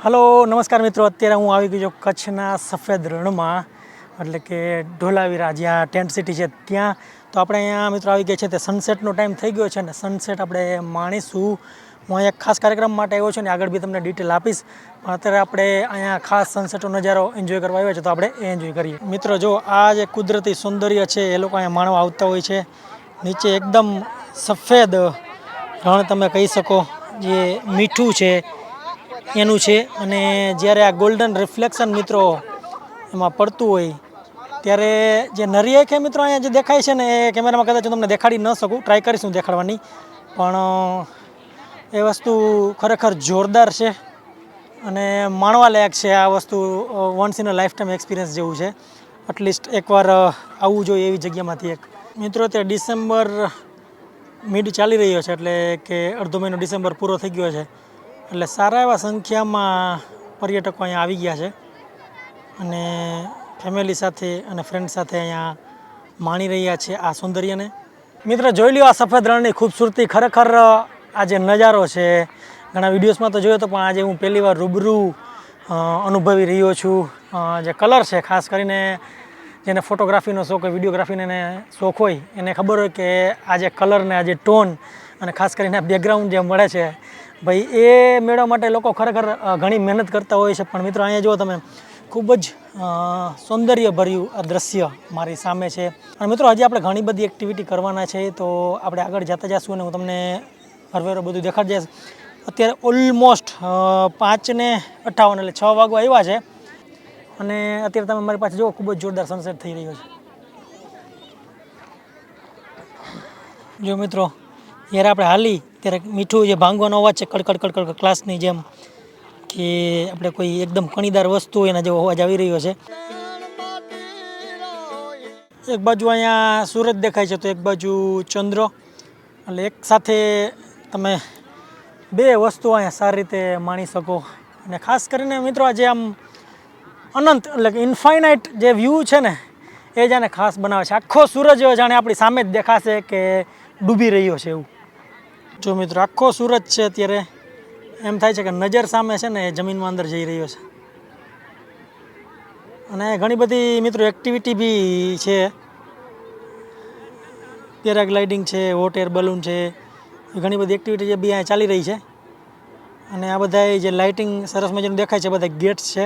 Hello નમસ્કાર મિત્રો, અત્યારે હું આવી ગયો છું કચ્છના સફેદ રણમાં, એટલે કે ઢોલાવીરા જ્યાં ટેન્ટ સિટી છે ત્યાં. તો આપણે અહીંયા મિત્રો આવી ગયા છે તે સનસેટનો ટાઈમ થઈ ગયો છે અને સનસેટ આપણે માણીશું. હું અહીંયા ખાસ કાર્યક્રમ માટે આવ્યો છું ને આગળ બી તમને ડિટેલ આપીશ, પણ અત્યારે આપણે અહીંયા ખાસ સનસેટનો નજારો એન્જોય કરવા આવ્યા છે તો આપણે એ એન્જોય કરીએ. મિત્રો જો આ જે કુદરતી સૌંદર્ય છે એ લોકો અહીંયા માણવા આવતા હોય છે. નીચે એકદમ સફેદ રણ તમે કહી શકો, જે મીઠું છે એનું છે, અને જ્યારે આ ગોલ્ડન રિફ્લેક્શન મિત્રો એમાં પડતું હોય ત્યારે જે નરિયા કે મિત્રો અહીંયા જે દેખાય છે ને એ કેમેરામાં કદાચ હું તમને દેખાડી ન શકું, ટ્રાય કરીશ હું દેખાડવાની, પણ એ વસ્તુ ખરેખર જોરદાર છે અને માણવા લાયક છે. આ વસ્તુ once in a life time experience જેવું છે. એટલીસ્ટ એકવાર આવવું જોઈએ એવી જગ્યામાંથી એક. મિત્રો અત્યારે ડિસેમ્બર મિડ ચાલી રહ્યો છે, એટલે કે અડધો મહિનો ડિસેમ્બર પૂરો થઈ ગયો છે, એટલે સારા એવા સંખ્યામાં પર્યટકો અહીંયા આવી ગયા છે અને ફેમિલી સાથે અને ફ્રેન્ડ સાથે અહીંયા માણી રહ્યા છે આ સૌંદર્યને. મિત્રો જોઈ લ્યો આ સફેદ રણની ખૂબસૂરતી. ખરેખર આ જે નજારો છે ઘણા વિડીયોઝમાં તો જોયો હતો, પણ આજે હું પહેલી વાર રૂબરૂ અનુભવી રહ્યો છું. જે કલર છે, ખાસ કરીને જેને ફોટોગ્રાફીનો શોખ હોય, વિડીયોગ્રાફીને એને શોખ હોય એને ખબર હોય કે આ જે કલર ને આ જે ટોન અને ખાસ કરીને બેકગ્રાઉન્ડ જે મળે છે ભાઈ, એ મેળવવા માટે લોકો ખરેખર ઘણી મહેનત કરતા હોય છે. પણ મિત્રો અહીંયા જુઓ તમે, ખૂબ જ સૌંદર્યભર્યું આ દ્રશ્ય મારી સામે છે. અને મિત્રો હજી આપણે ઘણી બધી એક્ટિવિટી કરવાના છે, તો આપણે આગળ જતા જઈશું અને હું તમને હરવેરો બધું દેખાડી જઈશ. અત્યારે ઓલમોસ્ટ 5:58 એટલે 6 વાગવા આવ્યા છે અને અત્યારે તમે મારી પાસે જુઓ, ખૂબ જ જોરદાર સનસેટ થઈ રહ્યો છે. જો મિત્રો જ્યારે આપણે હાલી ત્યારે મીઠું જે ભાંગવાનો અવાજ છે, કડકડ કડકડ ક્લાસની જેમ, કે આપણે કોઈ એકદમ કણીદાર વસ્તુ હોય એના જેવો અવાજ આવી રહ્યો છે. એક બાજુ અહીંયા સૂરજ દેખાય છે તો એક બાજુ ચંદ્ર, એટલે એક સાથે તમે બે વસ્તુઓ અહીંયા સારી રીતે માણી શકો. અને ખાસ કરીને મિત્રો આ જે આમ અનંત એટલે કે ઇન્ફાઇનાઇટ જે વ્યૂ છે ને એ જાણે ખાસ બનાવે છે. આખો સૂરજ જાણે આપણી સામે જ દેખાશે કે ડૂબી રહ્યો છે એવું. જો મિત્રો આખો સૂરજ છે અત્યારે એમ થાય છે કે નજર સામે છે ને એ જમીનમાં અંદર જઈ રહ્યો છે. અને ઘણી બધી મિત્રો એક્ટિવિટી બી છે, પેરાગ્લાઇડિંગ છે, હોટ એર બલૂન છે, એ ઘણી બધી એક્ટિવિટી જે બી અહીંયા ચાલી રહી છે. અને આ બધા જે લાઇટિંગ સરસ મજાનું દેખાય છે, બધા ગેટ્સ છે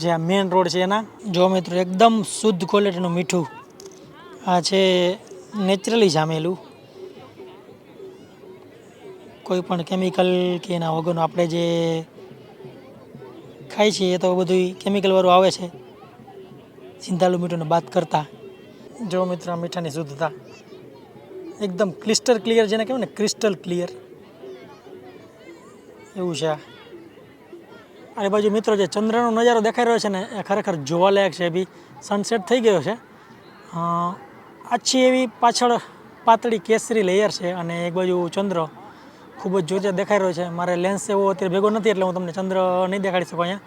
જે આ મેઇન રોડ છે એના. જો મિત્રો એકદમ શુદ્ધ ક્વોલિટીનું મીઠું આ છે, નેચરલી જામેલું, કોઈ પણ કેમિકલ કે એના વગરનું. આપણે જે ખાઈ છીએ એ તો બધું કેમિકલવાળું આવે છે, સિંધાલું મીઠુંને બાદ કરતાં. જો મિત્રો આ મીઠાની શુદ્ધતા એકદમ ક્રિસ્ટલ ક્લિયર, જેને કહેવાય ને ક્રિસ્ટલ ક્લિયર, એવું છે. આ બાજુ મિત્રો જે ચંદ્રનો નજારો દેખાઈ રહ્યો છે ને એ ખરેખર જોવાલાયક છે. બી સનસેટ થઈ ગયો છે, આછી એવી પાછળ પાતળી કેસરી લેયર છે અને એક બાજુ ચંદ્ર ખૂબ જ જોરદાર દેખાઈ રહ્યો છે. મારે લેન્સ એવો અત્યારે ભેગો નથી એટલે હું તમને ચંદ્ર નહીં દેખાડી શકું અહીંયા,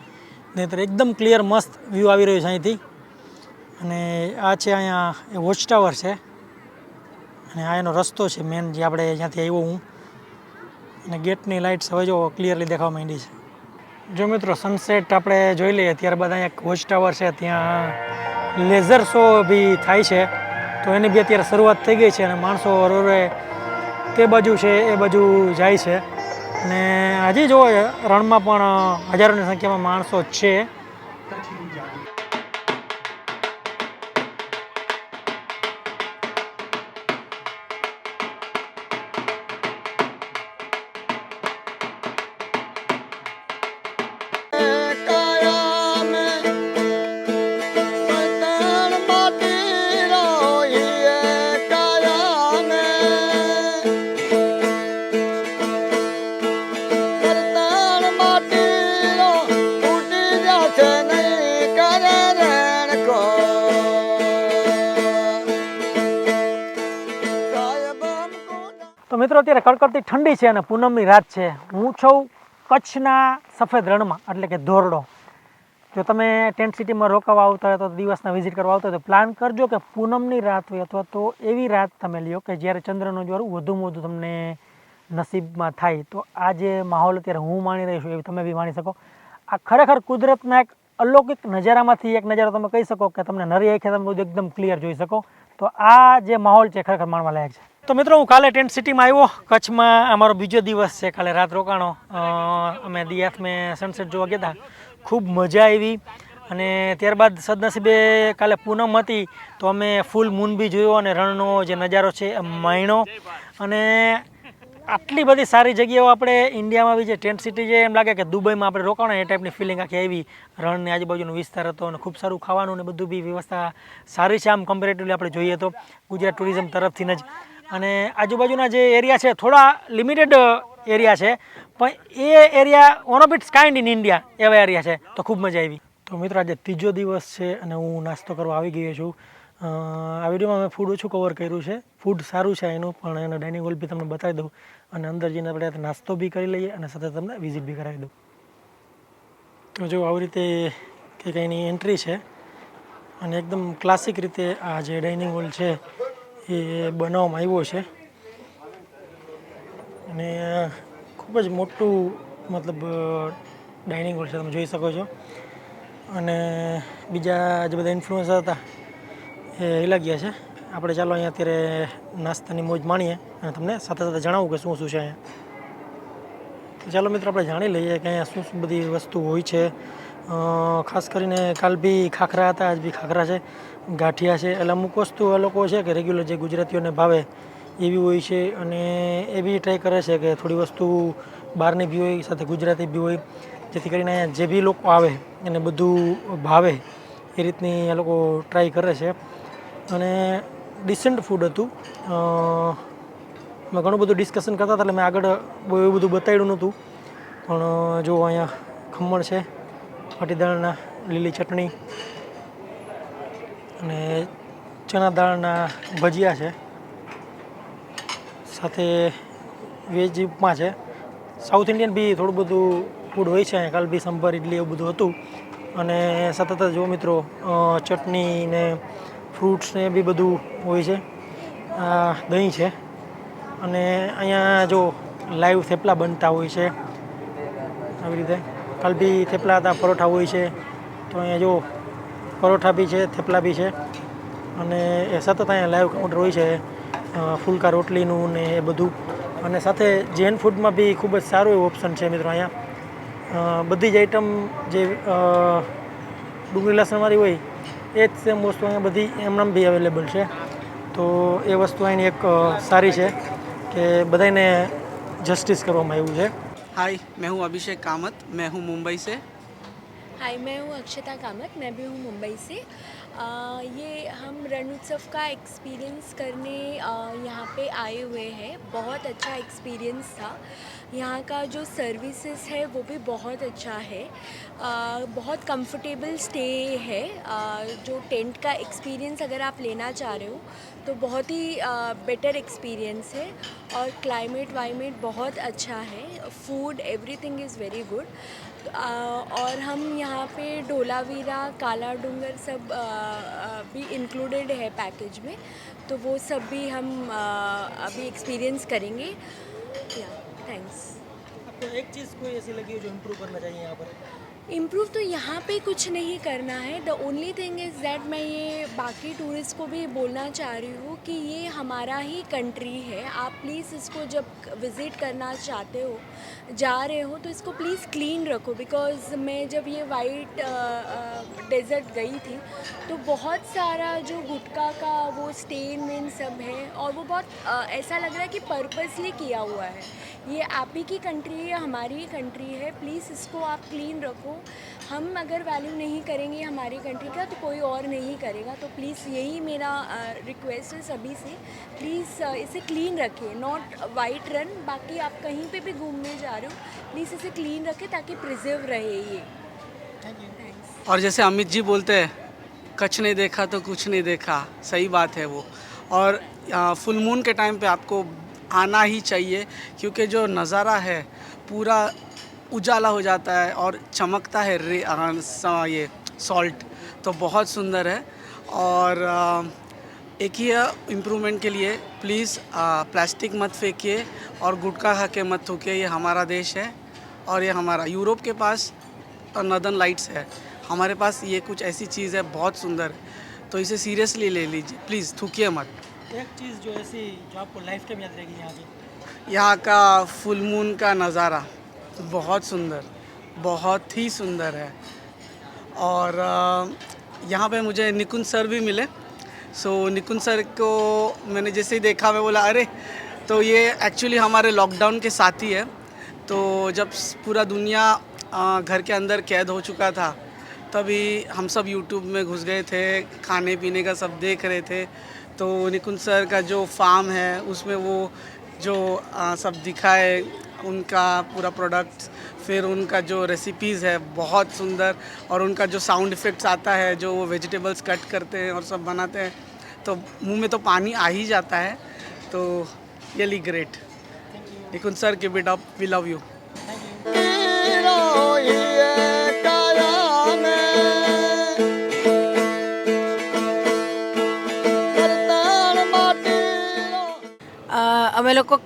નહીંતર એકદમ ક્લિયર મસ્ત વ્યૂ આવી રહ્યો છે અહીંથી. અને આ છે અહીંયા એ વોચ ટાવર છે અને આ એનો રસ્તો છે મેન, જે આપણે જ્યાંથી આવ્યો હું. અને ગેટની લાઇટ્સ હવે જો ક્લિયરલી દેખાવા માંડી છે. જો મિત્રો સનસેટ આપણે જોઈ લઈએ, ત્યારબાદ અહીંયા એક વોચ ટાવર છે, ત્યાં લેઝર શો બી થાય છે, તો એની બી અત્યારે શરૂઆત થઈ ગઈ છે અને માણસો રોરે તે બાજુ છે એ બાજુ જાય છે. અને હજી જો રણમાં પણ હજારોની સંખ્યામાં માણસો છે. તો મિત્રો અત્યારે કડકડતી ઠંડી છે અને પૂનમની રાત છે. હું છું કચ્છના સફેદ રણમાં, એટલે કે ધોરડો. જો તમે ટેન્ટ સિટીમાં રોકાવા આવતા હોય તો દિવસના વિઝિટ કરવા આવતા હોય તો પ્લાન કરજો કે પૂનમની રાત હોય અથવા તો એવી રાત તમે લ્યો કે જ્યારે ચંદ્રનું જ્વાળું વધુમાં વધુ તમને નસીબમાં થાય. તો આ જે માહોલ અત્યારે હું માણી રહી છું એવી તમે બી માણી શકો. આ ખરેખર કુદરતના એક અલૌકિક નજારામાંથી એક નજારો તમે કહી શકો કે તમને નરી આંખે તમે બધું એકદમ ક્લિયર જોઈ શકો. તો આ જે માહોલ છે ખરેખર માણવા લાયક છે. તો મિત્રો હું કાલે ટેન્ટ સિટીમાં આવ્યો. કચ્છમાં અમારો બીજો દિવસ છે. કાલે રાત રોકાણો. અમે દિયાત મેં સનસેટ જોવા ગયા હતા. ખૂબ મજા આવી. અને ત્યારબાદ સદનસીબે કાલે પૂનમ હતી તો અમે ફૂલ મૂન બી જોયો અને રણનો જે નજારો છે એ માણ્યો. અને આટલી બધી સારી જગ્યાઓ આપણે ઇન્ડિયામાં બી જે ટેન્ટ સિટી છે એમ લાગે કે દુબઈમાં આપણે રોકાણ એ ટાઈપની ફિલિંગ આખી આવી. રણની આજુબાજુનો વિસ્તાર હતો અને ખૂબ સારું ખાવાનું ને બધું બી વ્યવસ્થા સારી છે આમ કમ્પેરેટિવલી આપણે જોઈએ તો ગુજરાત ટુરિઝમ તરફથી જ. અને આજુબાજુના જે એરિયા છે થોડા લિમિટેડ એરિયા છે પણ એ area one of its kind in India એવા એરિયા છે. તો ખૂબ મજા આવી. તો મિત્રો આજે ત્રીજો દિવસ છે અને હું નાસ્તો કરવા આવી ગયો છું. આ વિડીયોમાં મેં ફૂડ ઓછું કવર કર્યું છે. ફૂડ સારું છે એનું પણ એનો ડાઇનિંગ હોલ બી તમને બતાવી દઉં અને અંદર જઈને આપણે નાસ્તો બી કરી લઈએ અને સાથે તમને વિઝિટ બી કરાવી દઉં. તો જો આવી રીતે કંઈક એની એન્ટ્રી છે અને એકદમ ક્લાસિક રીતે આ જે ડાઇનિંગ હોલ છે એ બનાવવામાં આવ્યો છે અને ખૂબ જ મોટું મતલબ ડાઇનિંગ હોલ છે તમે જોઈ શકો છો. અને બીજા જે બધા ઇન્ફ્લુઅન્સર હતા એ હિલા ગયા છે. આપણે ચાલો અહીંયા અત્યારે નાસ્તાની મોજ માણીએ અને તમને સાથે સાથે જણાવું કે શું શું છે અહીંયા. તો ચાલો મિત્રો આપણે જાણી લઈએ કે અહીંયા શું શું બધી વસ્તુ હોય છે. ખાસ કરીને કાલ બી ખાખરા હતા, આજ બી ખાખરા છે, ગાંઠિયા છે. એટલે અમુક વસ્તુ આ લોકો છે કે રેગ્યુલર જે ગુજરાતીઓને ભાવે એવી હોય છે અને એ બી ટ્રાય કરે છે કે થોડી વસ્તુ બહારની બી હોય સાથે ગુજરાતી બી હોય જેથી કરીને અહીંયા જે બી લોકો આવે એને બધું ભાવે એ રીતની આ લોકો ટ્રાય કરે છે. અને ડિસન્ટ ફૂડ હતું. મેં ઘણું બધું ડિસ્કશન કરતા હતા એટલે મેં આગળ બહુ એવું બધું બતાવ્યું નહોતું. પણ જો અહીંયા ખમણ છે, પાટીદાળના લીલી ચટણી અને ચણા દાળના ભજીયા છે, સાથે વેજ ઉપમા છે. સાઉથ ઇન્ડિયન બી થોડું બધું ફૂડ હોય છે અહીંયા. કાલ બી સંભાર ઇડલી એવું બધું હતું. અને સતત જો મિત્રો ચટણી ને ફ્રૂટ્સ ને બી બધું હોય છે. દહીં છે અને અહીંયા જો લાઈવ થેપલા બનતા હોય છે આવી રીતે. કાલ બી થેપલા હતા, પરોઠા હોય છે. તો અહીંયા જો પરોઠા બી છે, થેપલા બી છે અને એ સતત અહીંયા લાઈવ કાઉન્ટર હોય છે. ફુલકા રોટલીનું ને એ બધું. અને સાથે જૈન ફૂડમાં બી ખૂબ જ સારું એવું ઓપ્શન છે મિત્રો અહીંયા. બધી જ આઈટમ જે ડુંગળી લસણવાળી હોય એ જ સેમ વસ્તુ અહીંયા બધી એમનામ બી અવેલેબલ છે. તો એ વસ્તુ અહીંની એક સારી છે કે બધાને જસ્ટિસ કરવામાં આવ્યું છે. हाय, मैं हूँ अभिषेक कामत, मैं हूँ मुंबई से. हाय, मैं हूँ अक्षता कामत, मैं भी हूँ मुंबई से. ये हम रण उत्सव का एक्सपीरियंस करने यहाँ पे आए हुए हैं. बहुत अच्छा एक्सपीरियंस था. यहाँ का जो सर्विसेज है वो भी बहुत अच्छा है. बहुत कंफर्टेबल स्टे है. जो टेंट का एक्सपीरियंस अगर आप लेना चाह रहे हो तो बहुत ही बेटर एक्सपीरियंस है. और क्लाइमेट वाइमेट बहुत अच्छा है. Food everything is very good. और हम यहाँ पे ढोलावीरा, काला डूंगर सब भी इंक्लूडेड है पैकेज में. तो वो सब भी हम अभी एक्सपीरियंस करेंगे. या थैंक्स. आपको एक चीज़ कोई ऐसी लगी हो जो इम्प्रूव करना चाहिए यहाँ पर? इम्प्रूव तो यहाँ पे कुछ नहीं करना है. The only thing is that मैं ये बाकी टूरिस्ट को भी बोलना चाह रही हूँ कि ये हमारा ही कंट्री है. आप प्लीज़ इसको जब विज़िट करना चाहते हो, जा रहे हो, तो इसको प्लीज़ क्लीन रखो. बिकॉज़ मैं जब ये वाइट डेजर्ट गई थी तो बहुत सारा जो गुटखा का वो स्टेन वेन सब है और वो बहुत ऐसा लग रहा है कि पर्पसली किया हुआ है. ये आप ही की कंट्री है, हमारी ही कंट्री है. प्लीज़ इसको आप क्लीन रखो. हम अगर वैल्यू नहीं करेंगे हमारी कंट्री का तो कोई और नहीं करेगा. तो प्लीज़ यही मेरा रिक्वेस्ट है सभी से. प्लीज़ इसे क्लीन रखें. नॉट वाइट रन, बाकी आप कहीं पे भी घूमने जा रहे हो प्लीज़ इसे क्लीन रखें ताकि प्रिजर्व रहे ये. थैंक्स. और जैसे अमित जी बोलते हैं, कच्छ नहीं देखा तो कुछ नहीं देखा. सही बात है वो. और फुल मून के टाइम पे आपको आना ही चाहिए क्योंकि जो नज़ारा है पूरा उजाला हो जाता है और चमकता है ये सॉल्ट. तो बहुत सुंदर है. और एक ही इम्प्रूवमेंट के लिए प्लीज़ प्लास्टिक मत फेंकिए और गुटखा खा के मत थूकिए. ये हमारा देश है और ये हमारा यूरोप के पास नॉर्दर्न लाइट्स है, हमारे पास ये कुछ ऐसी चीज़ है बहुत सुंदर है, तो इसे सीरियसली ले लीजिए, प्लीज़ थूकिए मत। एक चीज़ जो ऐसी जो आपको लाइफ टाइम याद रहेगी यहाँ की? यहाँ का फुल मून का नज़ारा बहुत सुंदर, बहुत ही सुंदर है। और यहाँ पे मुझे निकुंज सर भी मिले। सो निकुंज सर को मैंने जैसे ही देखा मैं बोला अरे, तो ये एक्चुअली हमारे लॉकडाउन के साथी है। तो जब पूरा दुनिया घर के अंदर कैद हो चुका था, तभी हम सब यूट्यूब में घुस गए थे, खाने पीने का सब देख रहे थे। तो निकुंज सर का जो फार्म है उसमें वो जो सब दिखाए, उनका पूरा प्रोडक्ट, फिर उनका जो रेसिपीज़ है बहुत सुंदर, और उनका जो साउंड इफ़ेक्ट्स आता है, जो वो वेजिटेबल्स कट करते हैं और सब बनाते हैं, तो मुंह में तो पानी आ ही जाता है। तो really great Nikunj sir, keep it up, we love you. અમે લોકો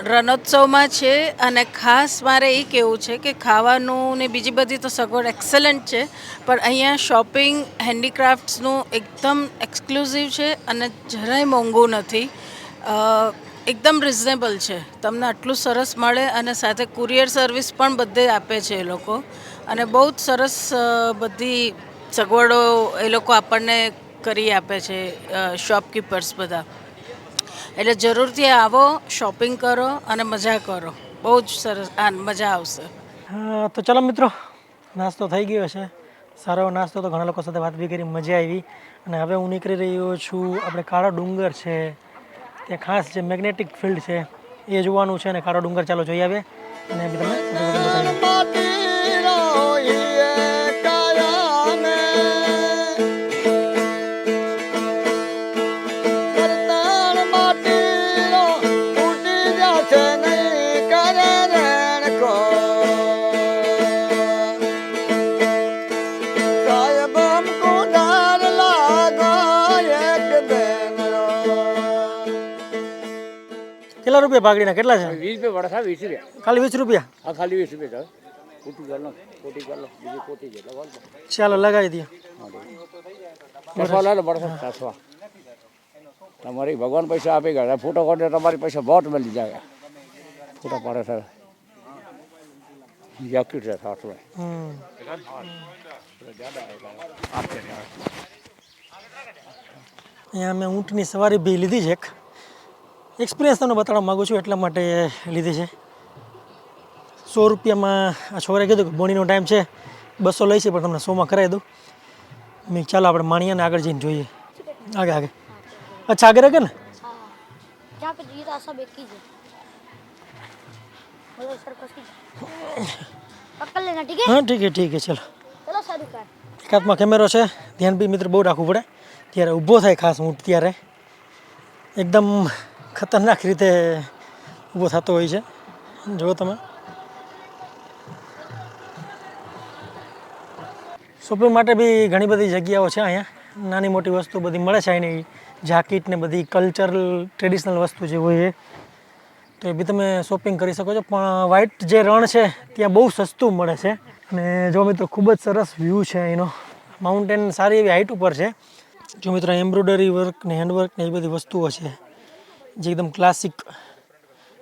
રણોત્સવમાં છે અને ખાસ મારે એ કહેવું છે કે ખાવાનું ને બીજી બધી તો સગવડ એક્સલન્ટ છે, પણ અહીંયા શોપિંગ હેન્ડીક્રાફ્ટ્સનું એકદમ એક્સક્લુઝિવ છે અને જરાય મોંઘું નથી, એકદમ રિઝનેબલ છે, તમને આટલું સરસ મળે અને સાથે કુરિયર સર્વિસ પણ બધે આપે છે એ લોકો, અને બહુ જ સરસ બધી સગવડો એ લોકો આપણને કરી આપે છે શોપકીપર્સ બધા. એટલે જરૂરથી આવો, શોપિંગ કરો અને મજા કરો, બહુ જ સરસ મજા આવશે. તો ચલો મિત્રો, નાસ્તો થઈ ગયો છે, સારો નાસ્તો, તો ઘણા લોકો સાથે વાત બી કરી, મજા આવી. અને હવે હું નીકળી રહ્યો છું, આપણે કાળો ડુંગર છે ત્યાં ખાસ જે મેગ્નેટિક ફિલ્ડ છે એ જોવાનું છે, અને કાળો ડુંગર ચાલો જોઈ આવે અને બી તમને બતાવી. કેટલા રૂપિયા પાઘડીના કેટલા છે? 20 રૂપિયા વડા 20 રૂપિયા. ખાલી 20 રૂપિયા? હા, ખાલી 20 રૂપિયા. કોટી કર લો, બીજી કોટી જેટલા બોલ. ચાલો લગાવી દો. કસવા લે બડા કસવા. તમારી ભગવાન પૈસા આપી ગયા, ફોટો કોડે તમારી પૈસા બહુ મળી જાય. ફોટો પાડે સર જાકીટ છે સાથ में. અહીંયા મેં ઊંટની સવારી બી લીધી છે, એક એક્સપિરિયન્સ તમને બતાવવા માગું છું એટલા માટે લીધી છે. 100 રૂપિયામાં આ છોકરાએ કીધું કે બોણીનો ટાઈમ છે, 200 લઈ છે, પણ તમને 100માં કરાવી દઉં. મેં ચાલો આપણે માણીયાને આગળ જઈને જોઈએ. आगे आगे, अच्छा आगे रखे ना, यहाँ पे ये तो सब एक ही है, मतलब सर्कस की पकड़ लेना, ठीक है? हाँ ठीक है चलो. चलो शुरू कर. એક હાથમાં કેમેરો છે, ધ્યાન બી મિત્ર બહુ રાખવું પડે. ત્યારે ઊભો થાય ખાસ ઊંટ ત્યારે એકદમ ખતરનાક રીતે ઊભો થતો હોય છે, જુઓ તમે. શોપિંગ માટે બી ઘણી બધી જગ્યાઓ છે અહીંયા, નાની મોટી વસ્તુ બધી મળે છે અહીંની, જાકીટ ને બધી કલ્ચરલ ટ્રેડિશનલ વસ્તુ જે હોય એ, તો એ બી તમે શોપિંગ કરી શકો છો. પણ વ્હાઇટ જે રણ છે ત્યાં બહુ સસ્તું મળે છે. અને જો મિત્રો ખૂબ જ સરસ વ્યૂ છે અહીંનો, માઉન્ટેન સારી એવી હાઇટ ઉપર છે. જો મિત્રો એમ્બ્રોઇડરી વર્ક ને હેન્ડવર્ક ને એ બધી વસ્તુઓ છે જે એકદમ ક્લાસિક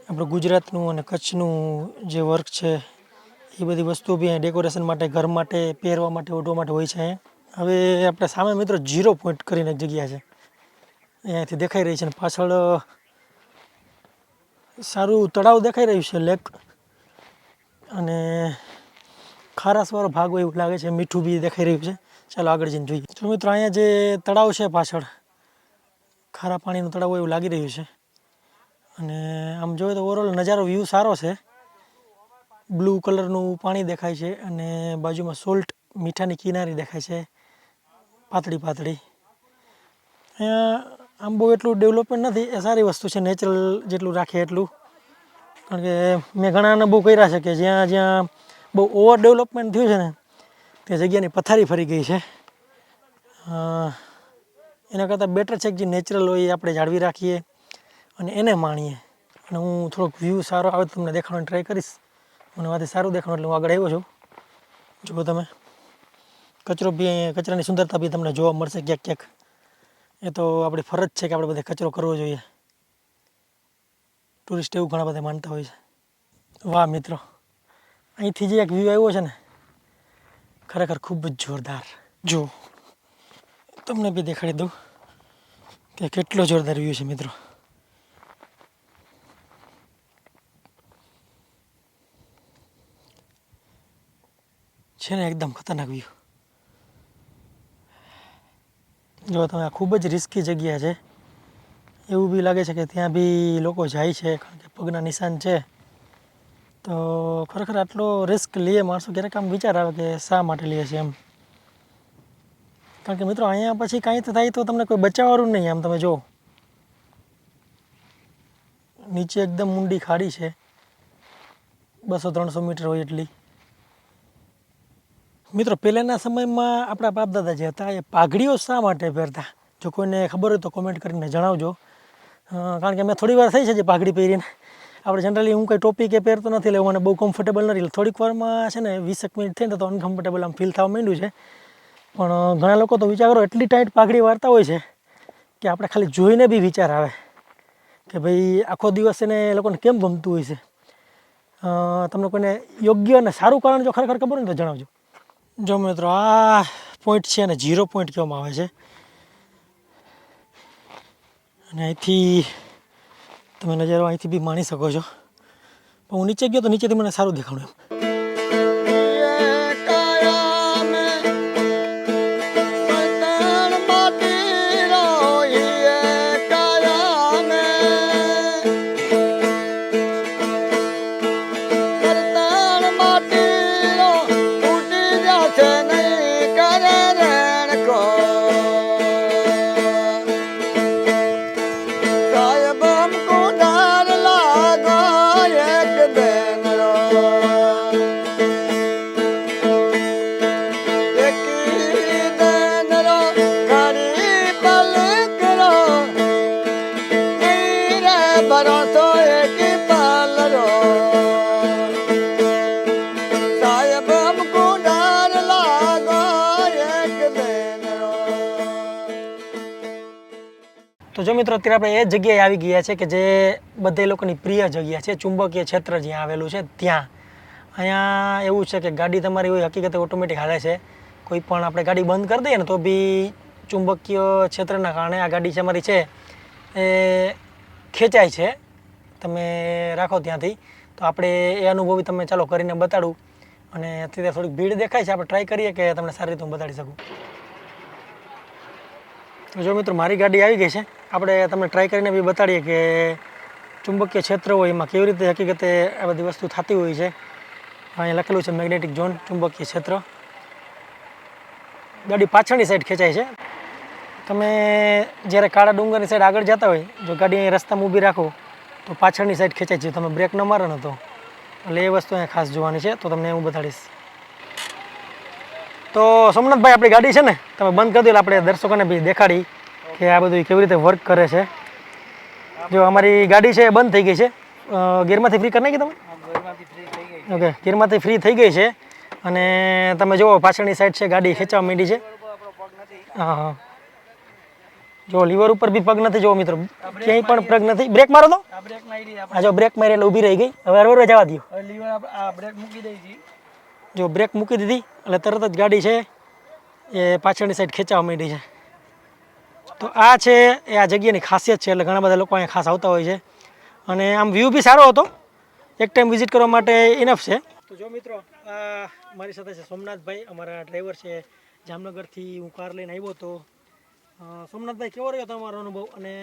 આપણું ગુજરાતનું અને કચ્છનું જે વર્ક છે એ બધી વસ્તુઓ બી અહીંયા ડેકોરેશન માટે, ઘર માટે, પહેરવા માટે, ઓઢવા માટે હોય છે. હવે આપણે સામે મિત્રો 0 પોઈન્ટ કરીને એક જગ્યા છે, અહીંયાથી દેખાઈ રહી છે, અને પાછળ સારું તળાવ દેખાઈ રહ્યું છે, લેક, અને ખારાશવાળો ભાગ હોય એવું લાગે છે, મીઠું બી દેખાઈ રહ્યું છે. ચાલો આગળ જઈને જોઈએ. જો મિત્રો અહીંયા જે તળાવ છે પાછળ, ખારા પાણીનું તળાવ હોય એવું લાગી રહ્યું છે. અને આમ જોઈએ તો ઓવરઓલ નજારો વ્યૂ સારો છે, બ્લુ કલરનું પાણી દેખાય છે, અને બાજુમાં સોલ્ટ મીઠાની કિનારી દેખાય છે, પાતળી પાતળી. અહીંયા આમ બહુ એટલું ડેવલપમેન્ટ નથી, એ સારી વસ્તુ છે, નેચરલ જેટલું રાખે એટલું. કારણ કે મેં ઘણાને બહુ કર્યા છે કે જ્યાં બહુ ઓવર ડેવલપમેન્ટ થયું છે ને તે જગ્યાની પથારી ફરી ગઈ છે. એના કરતાં બેટર છે કે જે નેચરલ હોય એ આપણે જાળવી રાખીએ અને એને માણીએ. અને હું થોડોક વ્યૂ સારો આવે તો તમને દેખાડવાની ટ્રાય કરીશ. મને વાંથી સારું દેખાડું એટલે હું આગળ આવ્યો છું. જુઓ તમે, કચરો બી કચરાની સુંદરતા બી તમને જોવા મળશે ક્યાંક ક્યાંક. એ તો આપણી ફરજ છે કે આપણે બધે કચરો કરવો જોઈએ. ટુરિસ્ટ એવું ઘણા બધા માનતા હોય છે. વાહ મિત્રો, અહીંથી જે એક વ્યૂ આવ્યો છે ને, ખરેખર ખૂબ જ જોરદાર. જો તમને બી દેખાડી દઉં કે કેટલો જોરદાર વ્યૂ છે મિત્રો. છે ને એકદમ ખતરનાક વ્યૂ. જો તમે, આ ખૂબ જ રિસ્કી જગ્યા છે. એવું બી લાગે છે કે ત્યાં બી લોકો જાય છે કારણ કે પગના નિશાન છે. તો ખરેખર આટલો રિસ્ક લઈએ માણસો, ક્યારેક આમ વિચાર આવે કે શા માટે લઈએ છે એમ. કારણ કે મિત્રો અહીંયા પછી કાંઈ તો થાય તો તમને કોઈ બચાવવાનું નહીં. આમ તમે જો, નીચે એકદમ ઊંડી ખાડી છે, 200-300 મીટર હોય એટલી. મિત્રો પહેલાંના સમયમાં આપણા બાપ દાદા જે હતા એ પાઘડીઓ શા માટે પહેરતા? જો કોઈને ખબર હોય તો કોમેન્ટ કરીને જણાવજો. કારણ કે મેં થોડી વાર થઈ છે જે પાઘડી પહેરીને. આપણે જનરલી હું કંઈ ટોપી કે પહેરતો નથી, એટલે મને બહુ કમ્ફર્ટેબલ નથી. એટલે થોડીક વારમાં છે ને 20 મિનિટ થઈને તો અનકમ્ફર્ટેબલ આમ ફીલ થવા માંડ્યું છે. પણ ઘણા લોકો તો વિચાર કરો એટલી ટાઈટ પાઘડી વાળતા હોય છે કે આપણે ખાલી જોઈને બી વિચાર આવે કે ભાઈ આખો દિવસ એને એ લોકોને કેમ ગમતું હોય છે. તમને કોઈને યોગ્ય અને સારું કારણ જો ખરેખર ખબર હોય ને તો જણાવજો. જો મિત્રો, આ પોઈન્ટ છે ને 0 પોઈન્ટ કહેવામાં આવે છે. અને અહીંથી તમે નજારો અહીંથી બી માણી શકો છો. પણ હું નીચે ગયો તો નીચેથી મને સારું દેખાણું એમ. તો જો મિત્રો, અત્યારે આપણે એ જગ્યાએ આવી ગયા છે કે જે બધા લોકોની પ્રિય જગ્યા છે, ચુંબકીય ક્ષેત્ર જ્યાં આવેલું છે ત્યાં. અહીંયા એવું છે કે ગાડી તમારી હોય હકીકતે ઓટોમેટિક હાલે છે. કોઈ પણ આપણે ગાડી બંધ કરી દઈએ ને તો બી ચુંબકીય ક્ષેત્રના કારણે આ ગાડી છે અમારી છે એ ખેંચાય છે. તમે રાખો ત્યાંથી. તો આપણે એ અનુભવ તમને ચાલો કરીને બતાડું. અને અત્યારે થોડીક ભીડ દેખાય છે, આપણે ટ્રાય કરીએ કે તમને સારી રીતે હું બતાડી શકું. તો જો મિત્રો, મારી ગાડી આવી ગઈ છે. આપણે તમને ટ્રાય કરીને બી બતાડીએ કે ચુંબકીય ક્ષેત્ર હોય એમાં કેવી રીતે હકીકતે આ બધી વસ્તુ થતી હોય છે. અહીંયા લખેલું છે મેગ્નેટિક ઝોન, ચુંબકીય ક્ષેત્ર. ગાડી પાછળની સાઈડ ખેંચાય છે. તમે જ્યારે કાળા ડુંગરની સાઈડ આગળ જતા હોય, જો ગાડી અહીં રસ્તામાં ઊભી રાખો તો પાછળની સાઈડ ખેંચાય છે. તમે બ્રેક ન મારો ને તો. એટલે એ વસ્તુ અહીંયા ખાસ જોવાની છે. તો તમને હું બતાડીશ. તો સોમનાથભાઈ, આપણી ગાડી છે ને તમે બંધ કરી દો એટલે આપણે દર્શકોને બી દેખાડી કે આ બધું કેવી રીતે વર્ક કરે છે. જો અમારી ગાડી છે એ બંધ થઈ ગઈ છે. ગેરમાંથી ફ્રી કરી નાખી તમે? ઓકે, ગેરમાંથી ફ્રી થઈ ગઈ છે. અને તમે જુઓ પાછળની સાઈડ છે ગાડી ખેંચવા માંડી છે. હા હા, જો લીવર ઉપર બી પગ નથી. જો મિત્રો, ક્યાંય પણ પગ નથી. બ્રેક મારો તો. હા, જો બ્રેક મારી એટલે ઊભી રહી ગઈ. હવે હરવાર જવા દો. બ્રેક મૂકી દઈ છી. જો બ્રેક મૂકી દીધી એટલે તરત જ ગાડી છે એ પાછળની સાઈડ ખેંચવા માંડી છે. તો આ છે એ આ જગ્યાની ખાસિયત છે. એટલે ઘણા બધા લોકો અહીંયા ખાસ આવતા હોય છે. અને આમ વ્યૂ બી સારો હતો. એક ટાઈમ વિઝિટ કરવા માટે ઇનફ છે. તો જો મિત્રો, મારી સાથે છે સોમનાથભાઈ, અમારા ડ્રાઈવર છે. જામનગરથી હું કાર લઈને આવ્યો હતો. સોમનાથભાઈ, કેવો રહ્યો તમારો અનુભવ? અને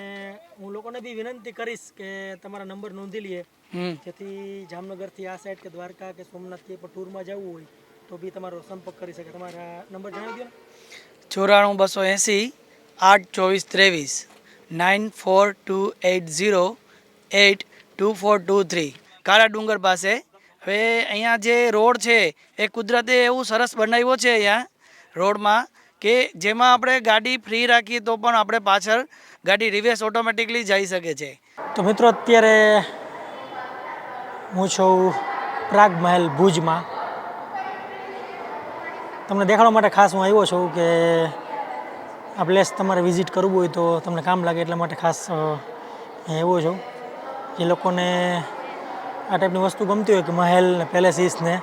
હું લોકોને બી વિનંતી કરીશ કે તમારા નંબર નોંધી લઈએ, જેથી જામનગરથી આ સાઈડ કે દ્વારકા કે સોમનાથ કે પણ ટૂરમાં જવું હોય તો બી તમારો સંપર્ક કરી શકે. તમારા નંબર જણાવી દો. 94 280 8 94280 82423, કાળા ડુંગર પાસે. હવે અહીંયા જે રોડ છે એ કુદરતે એવું સરસ બનાવ્યો છે અહીંયા રોડમાં કે જેમાં આપણે ગાડી ફ્રી રાખીએ તો પણ આપણે પાછળ ગાડી રિવર્સ ઓટોમેટિકલી જઈ શકે છે. તો મિત્રો, અત્યારે હું છું પ્રાગ મહેલ ભુજમાં. તમને દેખાડવા માટે ખાસ હું આવ્યો છું કે આ પ્લેસ તમારે વિઝિટ કરવું હોય તો તમને કામ લાગે એટલા માટે ખાસ અહીં આવ્યો છું. જે લોકોને આ ટાઈપની વસ્તુ ગમતી હોય કે મહેલ ને પેલેસીસ ને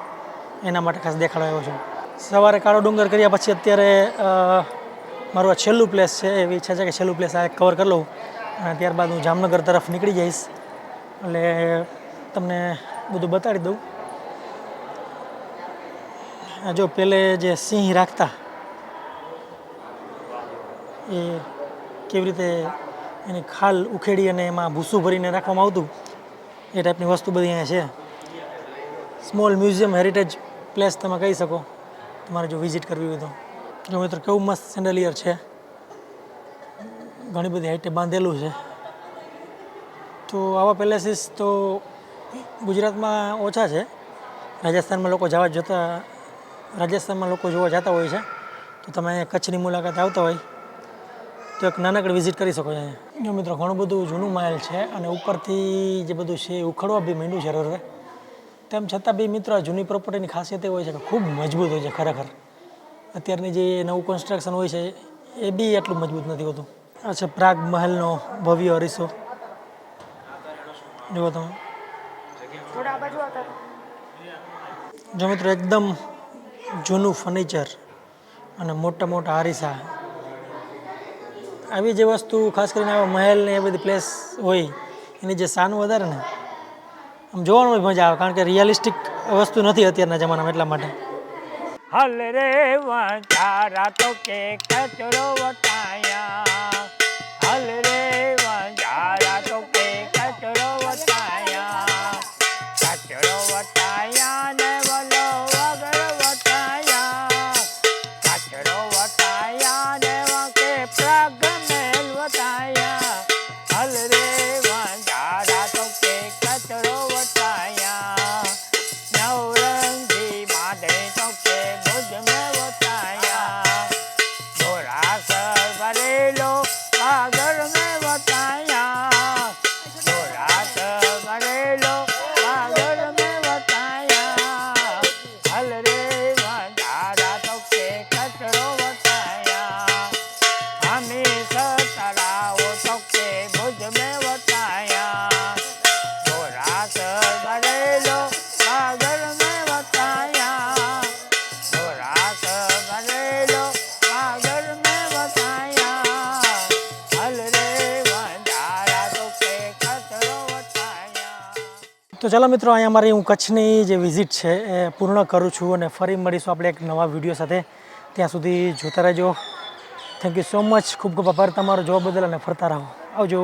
એના માટે ખાસ દેખાડવા આવ્યો છું. સવારે કાળો ડુંગર કર્યા પછી અત્યારે મારું આ છેલ્લું પ્લેસ છે. એવી ઈચ્છા છે કે છેલ્લું પ્લેસ આ કવર કરી લઉં અને ત્યારબાદ હું જામનગર તરફ નીકળી જઈશ. એટલે તમને બધું બતાડી દઉં. જો પહેલે જે સિંહ રાખતા એ કેવી રીતે એની ખાલ ઉખેડી અને એમાં ભૂસું ભરીને રાખવામાં આવતું એ ટાઈપની વસ્તુ બધી અહીંયા છે. સ્મોલ મ્યુઝિયમ હેરિટેજ પ્લેસ તમે કહી શકો તમારે જો વિઝિટ કરવી હોય તો. જો મિત્રો કેવું મસ્ત સેન્ડલિયર છે, ઘણી બધી હાઈટે બાંધેલું છે. તો આવા પેલેસીસ તો ગુજરાતમાં ઓછા છે. રાજસ્થાનમાં લોકો જોવા જતા હોય છે. તો તમે અહીંયા કચ્છની મુલાકાત આવતા હોય તો એક નાનકડી વિઝિટ કરી શકો છો અહીંયા. જો મિત્રો ઘણું બધું જૂનું મહેલ છે અને ઉપરથી જે બધું છે એ ઉખડવા બી માંડ્યું છે રોરે. તેમ છતાં બી મિત્રો જૂની પ્રોપર્ટીની ખાસિયત એ હોય છે કે ખૂબ મજબૂત હોય છે ખરેખર. અત્યારની જે નવું કન્સ્ટ્રક્શન હોય છે એ બી એટલું મજબૂત નથી હોતું. આ છે પ્રાગ મહેલનો ભવ્ય અરીસો. જુઓ તમે. જો મિત્રો એકદમ જૂનું ફર્નિચર અને મોટા મોટા અરીસા, આવી જે વસ્તુ ખાસ કરીને આવા મહેલ ને એ બધી પ્લેસ હોય એની જે શાન વધારે ને આમ જોવાનું મજા આવે. કારણ કે રિયલિસ્ટિક વસ્તુ નથી અત્યારના જમાનામાં એટલા માટે. હલ રે વંજારા તો કે કચરો વટાયા, હલ રે વંજારા તો કે કચરો વટાયા, કચરો વટાયા ને વલો વગર વટાયા, કચરો વટાયા ને વાંકે પ્રાગ મહેલ વટાયા, હલ રે વંજારા તો કે કચરો વટાયા, નવરંગી માધે તો કે ભુજ में वटाया, बोरासर भरेलो सागर में वटाया, बोरासर भरेलो सागर में वटाया, हल रे वंजारा तो के कचरो वटाया, हमेशा तराओ तो के भुज में वटाया, बोरासर भरेलो सागर में वटाया, बोरासर भरेलो सागर में वटाया, हल रे वंजारा तो के कचरो वटाया. તો ચાલો મિત્રો, અહીંયા મારી હું કચ્છની જે વિઝિટ છે એ પૂર્ણ કરું છું અને ફરી મળીશું આપણે એક નવા વિડીયો સાથે. ત્યાં સુધી જોતા રહેજો. Thank you so much. ખૂબ ખૂબ આભાર તમારો જોવા બદલ અને ફરતા રહો. આવજો.